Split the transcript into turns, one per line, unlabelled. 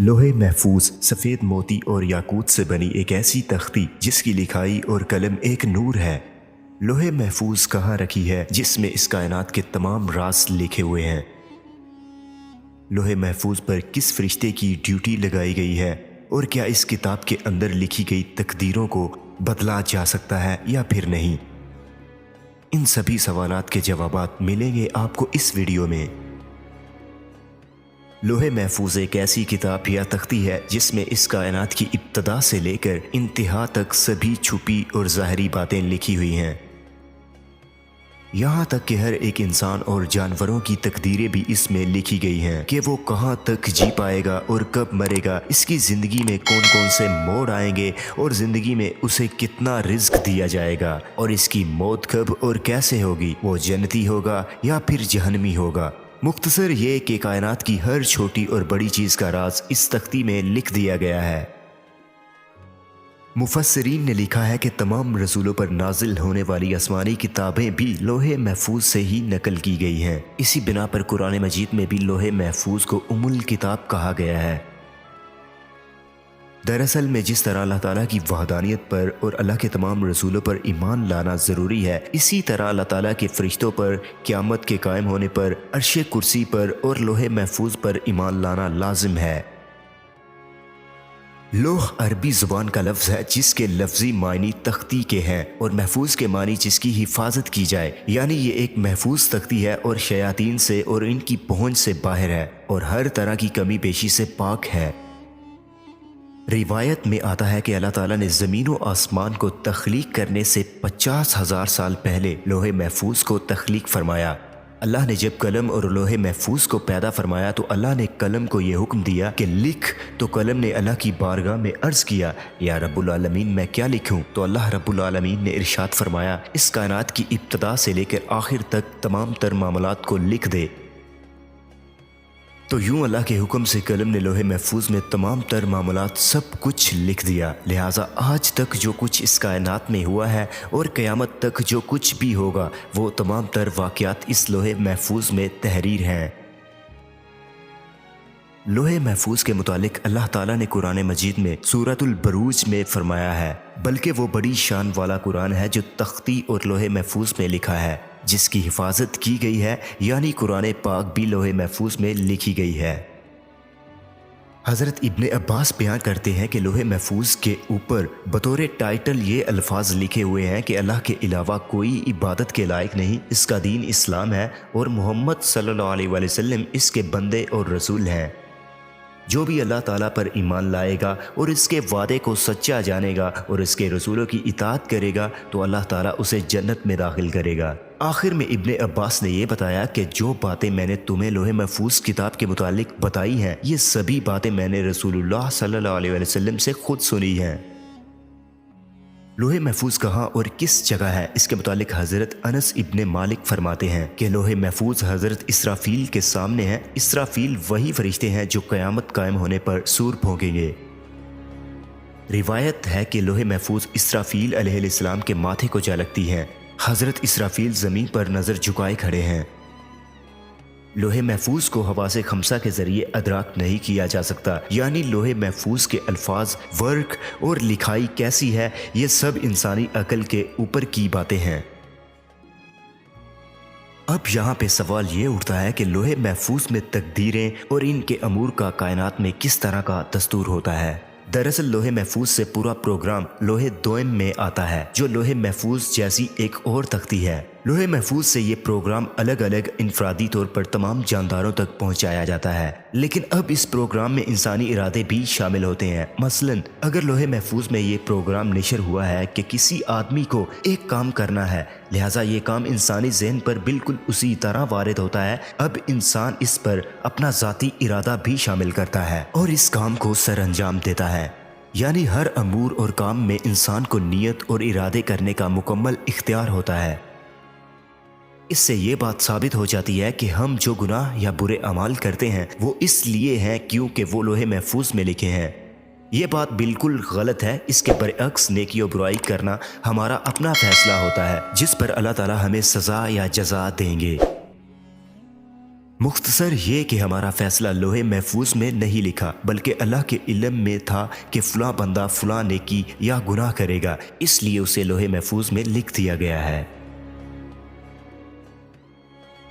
लोहे महफूज सफ़ेद मोती और याकूत से बनी एक ऐसी तख्ती जिसकी लिखाई और कलम एक नूर है। लोहे महफूज कहाँ रखी है जिसमें इस कायनात के तमाम राज लिखे हुए हैं। लोहे महफूज पर किस फरिश्ते की ड्यूटी लगाई गई है और क्या इस किताब के अंदर लिखी गई तकदीरों को बदला जा सकता है या फिर नहीं। इन सभी सवालात के जवाबात मिलेंगे आपको इस वीडियो में। लोहे महफूज एक ऐसी किताब या तख्ती है जिसमें इस कायनात की इब्तदा से लेकर इंतहा तक सभी छुपी और ज़ाहरी बातें लिखी हुई हैं। यहाँ तक कि हर एक इंसान और जानवरों की तकदीरें भी इसमें लिखी गई हैं कि वो कहाँ तक जी पाएगा और कब मरेगा, इसकी ज़िंदगी में कौन कौन से मोड़ आएंगे और ज़िंदगी में उसे कितना रिस्क दिया जाएगा और इसकी मौत कब और कैसे होगी, वो जन्नती होगा या फिर जहन्नमी होगा। मुख्तसर ये कि कायनात की हर छोटी और बड़ी चीज़ का राज इस तख्ती में लिख दिया गया है। मुफस्सिरीन ने लिखा है कि तमाम रसूलों पर नाजिल होने वाली आसमानी किताबें भी लोहे महफूज से ही नकल की गई हैं। इसी बिना पर कुरान मजीद में भी लोहे महफूज को उम्मुल किताब कहा गया है। दरअसल में जिस तरह अल्लाह ताला की वहदानियत पर और अल्लाह के तमाम रसूलों पर ईमान लाना ज़रूरी है, इसी तरह अल्लाह ताला के फरिश्तों पर, क़यामत के कायम होने पर, अर्शे कुर्सी पर और लोहे महफूज पर ईमान लाना लाजिम है। लोह अरबी ज़ुबान का लफ्ज़ है जिसके लफ्ज़ी मायनी तख्ती के हैं और महफूज के मानी जिसकी हिफाजत की जाए, यानी ये एक महफूज तख्ती है और शयातीन से और इनकी पहुँच से बाहर है और हर तरह की कमी पेशी से पाक है। रिवायत में आता है कि अल्लाह ताला ने ज़मीन व आसमान को तख्लीक करने से 50,000 साल पहले लोहे महफूज को तख्लीक फरमाया। अल्लाह ने जब कलम और लोहे महफूज को पैदा फरमाया तो अल्लाह ने कलम को यह हुक्म दिया कि लिख, तो कलम ने अल्लाह की बारगाह में अर्ज़ किया, या रब्बुल आलमीन मैं क्या लिखूं? तो अल्लाह रब्बुल आलमीन ने इरशाद फरमाया, इस कायनात की इब्तदा से लेकर आखिर तक तमाम तर मामलात को लिख दे। तो यूं अल्लाह के हुक्म से कलम ने लोहे महफूज में तमाम तर मामलात सब कुछ लिख दिया। लिहाजा आज तक जो कुछ इस कायनात में हुआ है और क़यामत तक जो कुछ भी होगा वो तमाम तर वाक़यात इस लोहे महफूज में तहरीर हैं। लोहे महफूज के मुतालिक अल्लाह ताला ने कुरान मजीद में सूरतुल बरूज में फरमाया है, बल्कि वो बड़ी शान वाला कुरान है जो तख्ती और लोहे महफूज में लिखा है, जिसकी हिफाजत की गई है, यानी कुरान पाक भी लोहे महफूज में लिखी गई है। हज़रत इब्ने अब्बास बयान करते हैं कि लोहे महफूज के ऊपर बतौर टाइटल ये अल्फाज लिखे हुए हैं कि अल्लाह के अलावा कोई इबादत के लायक नहीं, इसका दीन इस्लाम है और मोहम्मद सल्लल्लाहु अलैहि वसल्लम इसके बंदे और रसूल हैं। जो भी अल्लाह ताला पर ईमान लाएगा और इसके वादे को सच्चा जानेगा और इसके रसूलों की इताअत करेगा तो अल्लाह ताला उसे जन्नत में दाखिल करेगा। आखिर में इब्ने अब्बास ने यह बताया कि जो बातें मैंने तुम्हें लोहे महफूज किताब के मुतालिक बताई हैं, ये सभी बातें मैंने रसूलुल्लाह सल्लल्लाहु अलैहि वसल्लम से खुद सुनी हैं। लोहे महफूज कहाँ और किस जगह है, इसके मुतालिक हज़रत अनस इब्ने मालिक फरमाते हैं कि लोहे महफूज हज़रत इसराफील के सामने है। इसराफील वही फरिश्ते हैं जो क़यामत कायम होने पर सूर भोंकेंगे। रिवायत है कि लोहे महफूज इसराफील अलैहिस्सलाम के माथे को जा लगती हैं। हज़रत इसराफील ज़मीन पर नज़र झुकाए खड़े हैं। लोहे महफूज को हवा से खमसा के ज़रिए अदराक नहीं किया जा सकता, यानी लोहे महफूज के अल्फाज, वर्क और लिखाई कैसी है, ये सब इंसानी अकल के ऊपर की बातें हैं। अब यहाँ पे सवाल ये उठता है कि लोहे महफूज में तकदीरें और इनके अमूर का कायनात में किस तरह का दस्तूर होता है। दरअसल लोहे महफूज से पूरा प्रोग्राम लोहे दोइम में आता है, जो लोहे महफूज जैसी एक और तख्ती है। लोहे महफूज से ये प्रोग्राम अलग अलग इनफरादी तौर पर तमाम जानदारों तक पहुंचाया जाता है, लेकिन अब इस प्रोग्राम में इंसानी इरादे भी शामिल होते हैं। मसलन अगर लोहे महफूज में ये प्रोग्राम नशर हुआ है कि किसी आदमी को एक काम करना है, लिहाजा ये काम इंसानी जहन पर बिल्कुल उसी तरह वारिद होता है, अब इंसान इस पर अपना ज़ाती इरादा भी शामिल करता है और इस काम को सर अंजाम देता है। यानी हर अमूर और काम में इंसान को नियत और इरादे करने का मुकम्मल इख्तियार होता है। इससे ये बात साबित हो जाती है कि हम जो गुनाह या बुरे अमाल करते हैं वो इसलिए हैं क्योंकि वो लोहे महफूज में लिखे हैं। ये बात बिल्कुल गलत है। इसके बरअक्स नेकी और बुराई करना हमारा अपना फैसला होता है, जिस पर अल्लाह ताला हमें सज़ा या जज़ा देंगे। مختصر یہ کہ ہمارا فیصلہ لوہے محفوظ میں نہیں لکھا بلکہ اللہ کے علم میں تھا کہ فلاں بندہ فلاں نیکی یا گناہ کرے گا، اس لیے اسے لوہے محفوظ میں لکھ دیا گیا ہے۔